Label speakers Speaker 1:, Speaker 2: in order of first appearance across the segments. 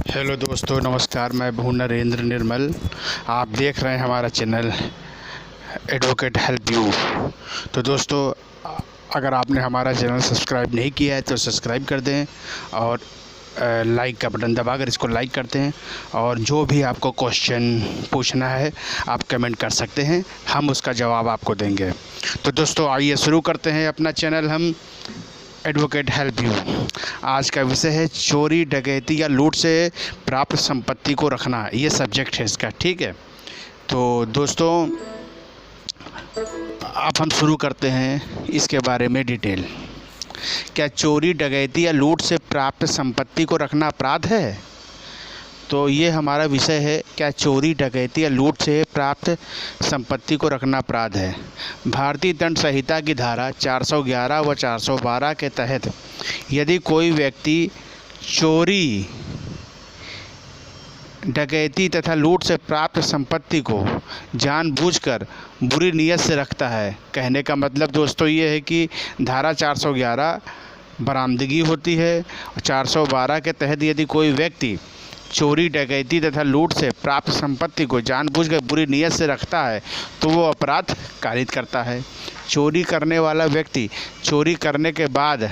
Speaker 1: Hello दोस्तों, नमस्कार। मैं हूँ नरेंद्र निर्मल। आप देख रहे हैं हमारा चैनल एडवोकेट हेल्प यू। तो दोस्तों, अगर आपने हमारा चैनल सब्सक्राइब नहीं किया है तो सब्सक्राइब कर दें और लाइक का बटन दबाकर इसको लाइक करते हैं। और जो भी आपको क्वेश्चन पूछना है आप कमेंट कर सकते हैं, हम उसका जवाब आपको देंगे। तो दोस्तों, आइए शुरू करते हैं अपना चैनल हम एडवोकेट हेल्प यू। आज का विषय है चोरी, डकैती या लूट से प्राप्त संपत्ति को रखना। ये सब्जेक्ट है इसका, ठीक है। तो दोस्तों, अब हम शुरू करते हैं इसके बारे में डिटेल। क्या चोरी, डकैती या लूट से प्राप्त संपत्ति को रखना अपराध है? तो ये हमारा विषय है, क्या चोरी, डकैती या लूट से प्राप्त संपत्ति को रखना अपराध है। भारतीय दंड संहिता की धारा 411 व 412 के तहत यदि कोई व्यक्ति चोरी, डकैती तथा लूट से प्राप्त संपत्ति को जानबूझकर बुरी नीयत से रखता है, कहने का मतलब दोस्तों ये है कि धारा 411 बरामदगी होती है और 412 के तहत यदि कोई व्यक्ति चोरी, डकैती तथा लूट से प्राप्त संपत्ति को जानबूझकर बुरी नीयत से रखता है तो वो अपराध कारित करता है। चोरी करने वाला व्यक्ति चोरी करने के बाद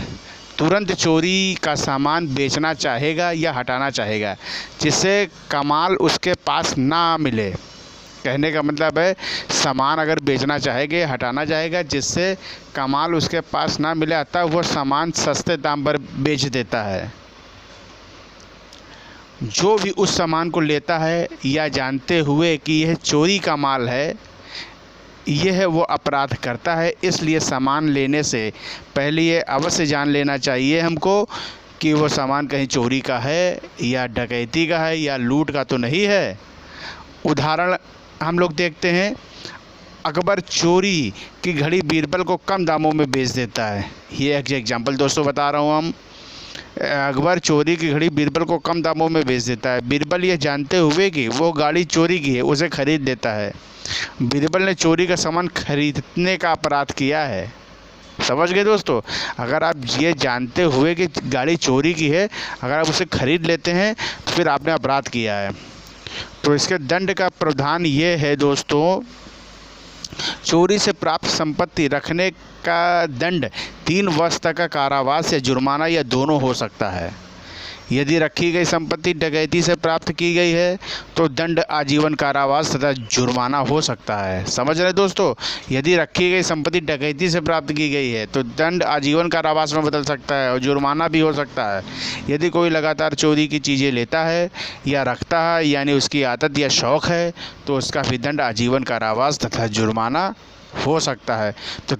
Speaker 1: तुरंत चोरी का सामान बेचना चाहेगा या हटाना चाहेगा, जिससे कमाल उसके पास ना मिले। कहने का मतलब है, सामान अगर बेचना चाहेगा, हटाना चाहेगा, जिससे कमाल उसके पास ना मिले, अतः वो सामान सस्ते दाम पर बेच देता है। जो भी उस सामान को लेता है या जानते हुए कि यह चोरी का माल है, यह वो अपराध करता है। इसलिए सामान लेने से पहले ये अवश्य जान लेना चाहिए हमको कि वो सामान कहीं चोरी का है या डकैती का है या लूट का तो नहीं है। उदाहरण हम लोग देखते हैं, अकबर चोरी की घड़ी बीरबल को कम दामों में बेच देता है। ये एक एग्जाम्पल दोस्तों बता रहा हूँ हम। अकबर चोरी की घड़ी बीरबल को कम दामों में बेच देता है। बीरबल ये जानते हुए कि वो गाड़ी चोरी की है, उसे खरीद लेता है। बीरबल ने चोरी का सामान खरीदने का अपराध किया है। समझ गए दोस्तों? अगर आप ये जानते हुए कि गाड़ी चोरी की है, अगर आप उसे खरीद लेते हैं तो फिर आपने अपराध किया है। तो इसके दंड का प्रावधान ये है दोस्तों, चोरी से प्राप्त संपत्ति रखने का दंड 3 वर्ष तक का कारावास या जुर्माना या दोनों हो सकता है। यदि रखी गई संपत्ति डकैती से प्राप्त की गई है तो दंड आजीवन कारावास तथा जुर्माना हो सकता है। समझ रहे दोस्तों? यदि रखी गई संपत्ति डकैती से प्राप्त की गई है तो दंड आजीवन कारावास में बदल सकता है और जुर्माना भी हो सकता है। यदि कोई लगातार चोरी की चीज़ें लेता है या रखता है, यानी उसकी आदत या शौक़ है, तो उसका भी दंड आजीवन कारावास तथा जुर्माना हो सकता है। तो